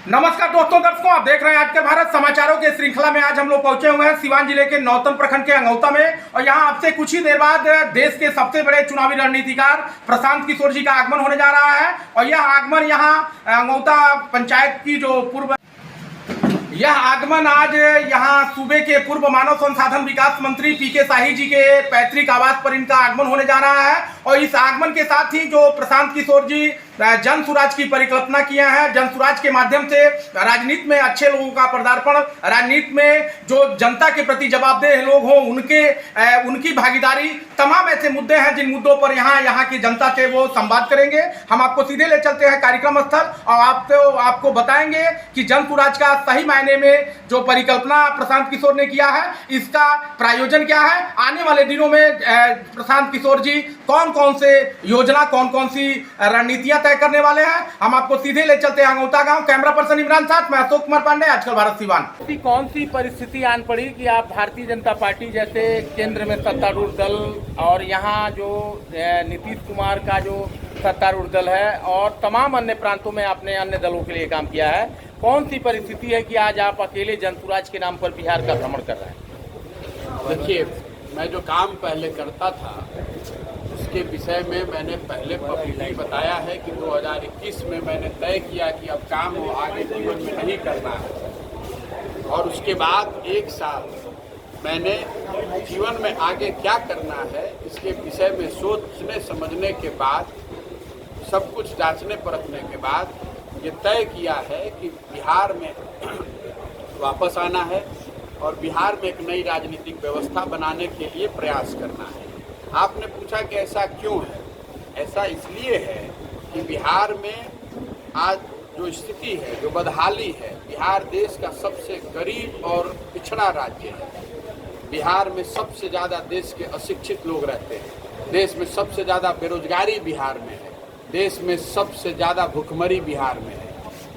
नमस्कार दर्शकों, आप देख रहे हैं आज के भारत समाचारों के श्रृंखला में। आज हम लोग पहुंचे हुए हैं सिवान जिले के नौतन प्रखंड के अंगौता में, और यहां आपसे कुछ ही देर बाद देश के सबसे बड़े चुनावी रणनीतिकार प्रशांत किशोर जी का आगमन होने जा रहा है। और यह आगमन यहां अंगौता पंचायत की जो आगमन आज यहां सूबे के पूर्व मानव संसाधन विकास मंत्री पीके शाही जी के पैतृक आवास पर इनका आगमन होने जा रहा है। और इस आगमन के साथ ही जो प्रशांत किशोर जी जन सुराज की परिकल्पना किया है, जन सुराज के माध्यम से राजनीति में अच्छे लोगों का पदार्पण, राजनीति में जो जनता के प्रति जवाबदेह लोग हों उनकी भागीदारी, तमाम ऐसे मुद्दे हैं जिन मुद्दों पर यहाँ की जनता से वो संवाद करेंगे। हम आपको सीधे ले चलते हैं कार्यक्रम स्थल और आपको बताएंगे कि जन सुराज का सही मायने में जो परिकल्पना प्रशांत किशोर ने किया है, इसका प्रायोजन क्या है। आने वाले दिनों में प्रशांत किशोर जी कौन कौन से योजना, कौन कौन सी रणनीतियां तय करने वाले हैं, हम आपको सीधे ले चलते हैं अंगौता गांव। कैमरा पर्सन इमरान साथ, मैं अशोक कुमार पांडे, आजकल भारत सिवान। कौन सी परिस्थिति आन पड़ी कि आप भारतीय जनता पार्टी जैसे केंद्र में सत्तारूढ़ दल और यहाँ जो नीतीश कुमार का जो सत्तारूढ़ दल है और तमाम अन्य प्रांतों में आपने अन्य दलों के लिए काम किया है, कौन सी परिस्थिति है कि आज आप अकेले जनसुराज के नाम पर बिहार का भ्रमण कर रहे हैं? देखिए, मैं जो काम पहले करता था उसके विषय में मैंने पहले पब्लिकली बताया है कि 2021 में मैंने तय किया कि अब काम वो आगे जीवन में नहीं करना है। और उसके बाद एक साल मैंने जीवन में आगे क्या करना है इसके विषय में सोचने समझने के बाद, सब कुछ जांचने परखने के बाद ये तय किया है कि बिहार में वापस आना है और बिहार में एक नई राजनीतिक व्यवस्था बनाने के लिए प्रयास करना है। आपने पूछा कि ऐसा क्यों है? ऐसा इसलिए है कि बिहार में आज जो स्थिति है, जो बदहाली है, बिहार देश का सबसे गरीब और पिछड़ा राज्य है। बिहार में सबसे ज़्यादा देश के अशिक्षित लोग रहते हैं, देश में सबसे ज़्यादा बेरोजगारी बिहार में है, देश में सबसे ज़्यादा भुखमरी बिहार में है,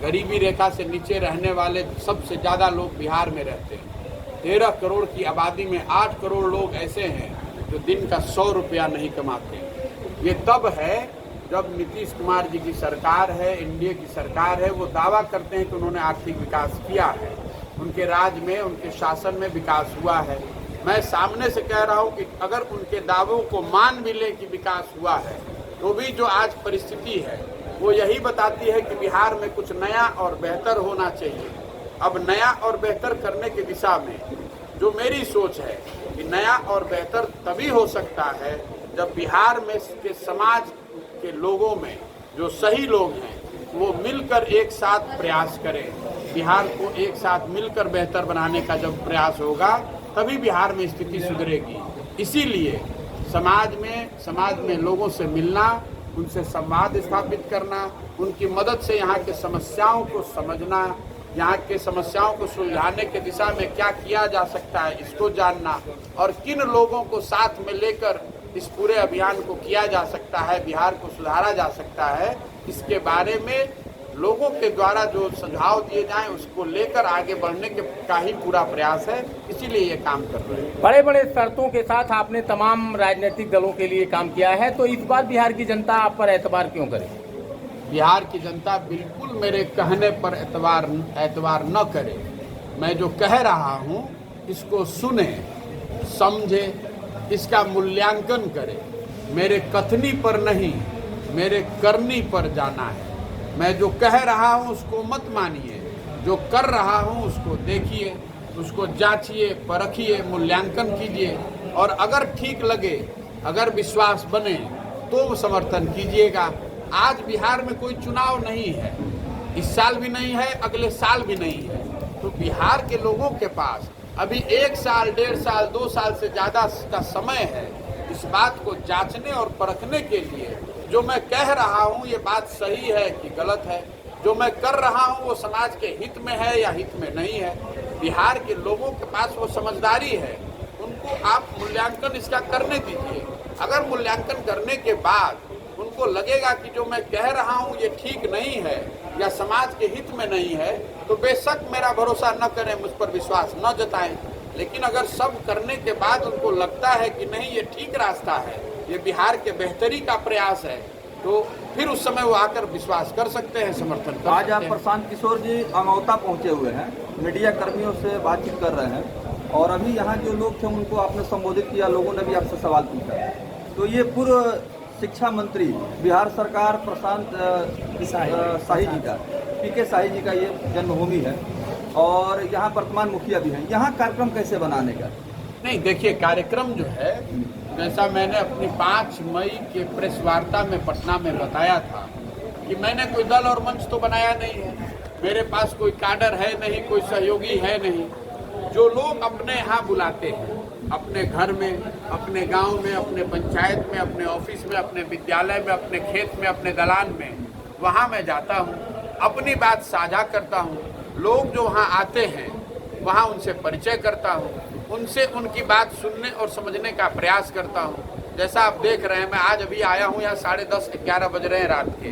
गरीबी रेखा से नीचे रहने वाले सबसे ज़्यादा लोग बिहार में रहते हैं। 13 करोड़ की आबादी में 8 करोड़ लोग ऐसे हैं जो दिन का 100 रुपया नहीं कमाते। ये तब है जब नीतीश कुमार जी की सरकार है, एनडीए की सरकार है, वो दावा करते हैं कि उन्होंने आर्थिक विकास किया है, उनके राज में, उनके शासन में विकास हुआ है। मैं सामने से कह रहा हूँ कि अगर उनके दावों को मान भी ले कि विकास हुआ है, तो भी जो आज परिस्थिति है वो यही बताती है कि बिहार में कुछ नया और बेहतर होना चाहिए। अब नया और बेहतर करने की दिशा में जो मेरी सोच है कि नया और बेहतर तभी हो सकता है जब बिहार में के समाज के लोगों में जो सही लोग हैं वो मिलकर एक साथ प्रयास करें। बिहार को एक साथ मिलकर बेहतर बनाने का जब प्रयास होगा तभी बिहार में स्थिति सुधरेगी। इसीलिए समाज में लोगों से मिलना, उनसे संवाद स्थापित करना, उनकी मदद से यहाँ के समस्याओं को समझना, यहाँ के समस्याओं को सुलझाने के दिशा में क्या किया जा सकता है इसको जानना, और किन लोगों को साथ में लेकर इस पूरे अभियान को किया जा सकता है, बिहार को सुधारा जा सकता है, इसके बारे में लोगों के द्वारा जो सुझाव दिए जाएं उसको लेकर आगे बढ़ने का ही पूरा प्रयास है। इसीलिए ये काम कर रहे हैं। बड़े बड़े शर्तों के साथ आपने तमाम राजनीतिक दलों के लिए काम किया है, तो इस बार बिहार की जनता आप पर एतबार क्यों करे? बिहार की जनता बिल्कुल मेरे कहने पर एतबार न करे। मैं जो कह रहा हूँ इसको सुने, समझे, इसका मूल्यांकन करे। मेरे कथनी पर नहीं, मेरे करनी पर जाना है। मैं जो कह रहा हूँ उसको मत मानिए, जो कर रहा हूँ उसको देखिए, उसको जांचिए, परखिए, मूल्यांकन कीजिए, और अगर ठीक लगे, अगर विश्वास बने तो समर्थन कीजिएगा। आज बिहार में कोई चुनाव नहीं है, इस साल भी नहीं है, अगले साल भी नहीं है, तो बिहार के लोगों के पास अभी 1 साल, 1.5 साल, 2 साल से ज़्यादा का समय है इस बात को जांचने और परखने के लिए जो मैं कह रहा हूँ ये बात सही है कि गलत है, जो मैं कर रहा हूँ वो समाज के हित में है या हित में नहीं है। बिहार के लोगों के पास वो समझदारी है, उनको आप मूल्यांकन इसका करने दीजिए। अगर मूल्यांकन करने के बाद उनको लगेगा कि जो मैं कह रहा हूँ ये ठीक नहीं है या समाज के हित में नहीं है, तो बेशक मेरा भरोसा न करें, मुझ पर विश्वास न जताएं। लेकिन अगर सब करने के बाद उनको लगता है कि नहीं ये ठीक रास्ता है, ये बिहार के बेहतरी का प्रयास है, तो फिर उस समय वो आकर विश्वास कर सकते हैं, समर्थन कर आज सकते आप हैं। प्रशांत किशोर जी अमौता पहुंचे हुए हैं, मीडिया कर्मियों से बातचीत कर रहे हैं और अभी यहाँ जो लोग थे उनको आपने संबोधित किया, लोगों ने भी आपसे सवाल पूछा। तो ये पूर्व शिक्षा मंत्री बिहार सरकार प्रशांत शाही जी का, पीके शाही जी का ये जन्मभूमि है और यहाँ वर्तमान मुखिया भी हैं। यहाँ कार्यक्रम कैसे बनाने का? नहीं, देखिए, कार्यक्रम जो है, जैसा मैंने अपनी 5 मई के प्रेस वार्ता में पटना में बताया था कि मैंने कोई दल और मंच तो बनाया नहीं है, मेरे पास कोई काडर है नहीं, कोई सहयोगी है नहीं। जो लोग अपने यहाँ बुलाते हैं, अपने घर में, अपने गांव में, अपने पंचायत में, अपने ऑफिस में, अपने विद्यालय में, अपने खेत में, अपने दलान में, वहाँ मैं जाता हूँ, अपनी बात साझा करता हूँ। लोग जो वहाँ आते हैं वहाँ उनसे परिचय करता हूँ, उनसे उनकी बात सुनने और समझने का प्रयास करता हूँ। जैसा आप देख रहे हैं, मैं आज अभी आया हूँ यहाँ 10:30-11 बज रहे हैं रात के।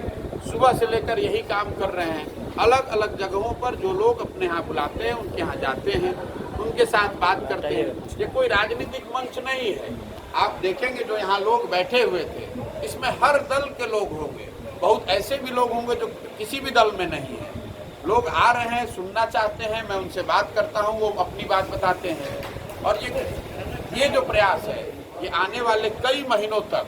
सुबह से लेकर यही काम कर रहे हैं, अलग अलग जगहों पर जो लोग अपने यहाँ बुलाते हैं उनके यहाँ जाते हैं, उनके साथ बात करते हैं। ये कोई राजनीतिक मंच नहीं है। आप देखेंगे जो यहाँ लोग बैठे हुए थे, इसमें हर दल के लोग होंगे, बहुत ऐसे भी लोग होंगे जो किसी भी दल में नहीं है। लोग आ रहे हैं, सुनना चाहते हैं, मैं उनसे बात करता हूँ, वो अपनी बात बताते हैं। और ये जो प्रयास है, ये आने वाले कई महीनों तक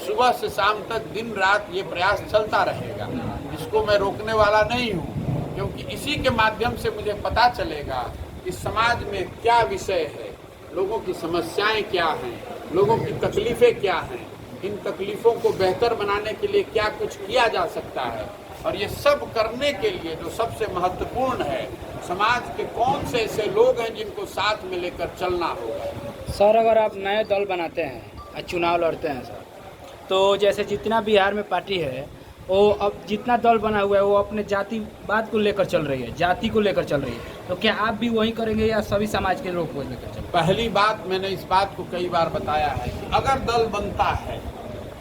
सुबह से शाम तक दिन रात ये प्रयास चलता रहेगा। इसको मैं रोकने वाला नहीं हूँ, क्योंकि इसी के माध्यम से मुझे पता चलेगा कि समाज में क्या विषय है, लोगों की समस्याएं क्या हैं, लोगों की तकलीफें क्या हैं, इन तकलीफों को बेहतर बनाने के लिए क्या कुछ किया जा सकता है। और ये सब करने के लिए जो सबसे महत्वपूर्ण है, समाज के कौन से ऐसे लोग हैं जिनको साथ में लेकर चलना होगा। सर, अगर आप नए दल बनाते हैं और चुनाव लड़ते हैं सर, तो जैसे जितना बिहार में पार्टी है, वो अब जितना दल बना हुआ है वो अपने जातिवाद को लेकर चल रही है, जाति को लेकर चल रही है। तो क्या आप भी वही करेंगे या सभी समाज के लोग को लेकर चलेंगे? पहली बात, मैंने इस बात को कई बार बताया है कि अगर दल बनता है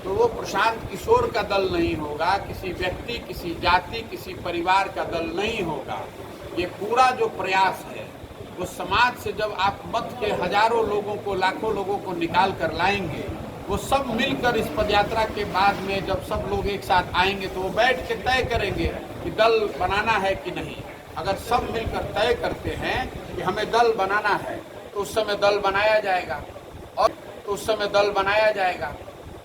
तो वो प्रशांत किशोर का दल नहीं होगा, किसी व्यक्ति, किसी जाति, किसी परिवार का दल नहीं होगा। ये पूरा जो प्रयास है वो समाज से, जब आप मत के हजारों लोगों को, लाखों लोगों को निकाल कर लाएंगे, वो सब मिलकर इस पदयात्रा के बाद में जब सब लोग एक साथ आएंगे तो वो बैठ के तय करेंगे कि दल बनाना है कि नहीं। अगर सब मिलकर तय करते हैं कि हमें दल बनाना है तो उस समय दल बनाया जाएगा,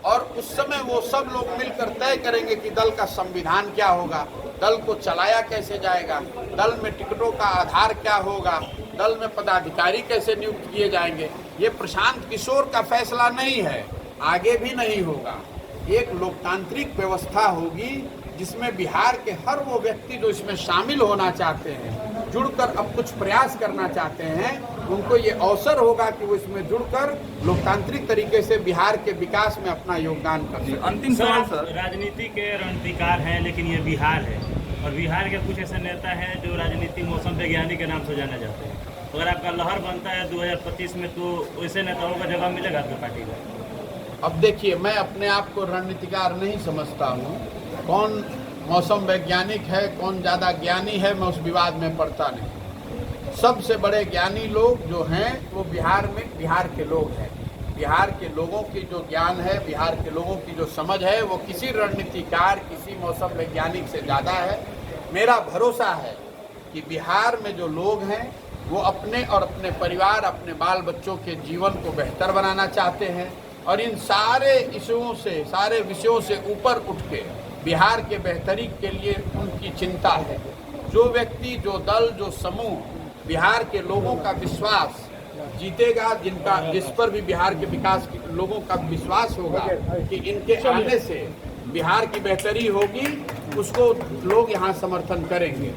और उस समय वो सब लोग मिलकर तय करेंगे कि दल का संविधान क्या होगा, दल को चलाया कैसे जाएगा, दल में टिकटों का आधार क्या होगा, दल में पदाधिकारी कैसे नियुक्त किए जाएंगे। ये प्रशांत किशोर का फैसला नहीं है, आगे भी नहीं होगा। एक लोकतांत्रिक व्यवस्था होगी जिसमें बिहार के हर वो व्यक्ति जो इसमें शामिल होना चाहते हैं, जुड़कर अब कुछ प्रयास करना चाहते हैं, उनको ये अवसर होगा कि वो इसमें जुड़कर लोकतांत्रिक तरीके से बिहार के विकास में अपना योगदान कर सकें। अंतिम सवाल सर, राजनीति के रणनीतिकार हैं, लेकिन ये बिहार है और बिहार के कुछ ऐसे नेता हैं जो राजनीतिक मौसम वैज्ञानिक के नाम से जाने जाते हैं। अगर आपका लहर बनता है 2025 में, तो वैसे नेताओं का जगह मिलेगा आपकी पार्टी में? अब देखिए, मैं अपने आप को रणनीतिकार नहीं समझता हूँ। कौन मौसम वैज्ञानिक है, कौन ज़्यादा ज्ञानी है, मैं उस विवाद में पड़ता नहीं। सबसे बड़े ज्ञानी लोग जो हैं वो बिहार के लोग हैं। बिहार के लोगों की जो ज्ञान है, बिहार के लोगों की जो समझ है, वो किसी रणनीतिकार, किसी मौसम वैज्ञानिक से ज़्यादा है। मेरा भरोसा है कि बिहार में जो लोग हैं वो अपने और अपने परिवार, अपने बाल बच्चों के जीवन को बेहतर बनाना चाहते हैं और इन सारे इश्यूओं से, सारे विषयों से ऊपर उठ के बिहार के बेहतरी के लिए उनकी चिंता है। जो व्यक्ति, जो दल, जो समूह बिहार के लोगों का विश्वास जीतेगा, जिस पर भी बिहार के विकास के लोगों का विश्वास होगा कि इनके आने से बिहार की बेहतरी होगी, उसको लोग यहाँ समर्थन करेंगे।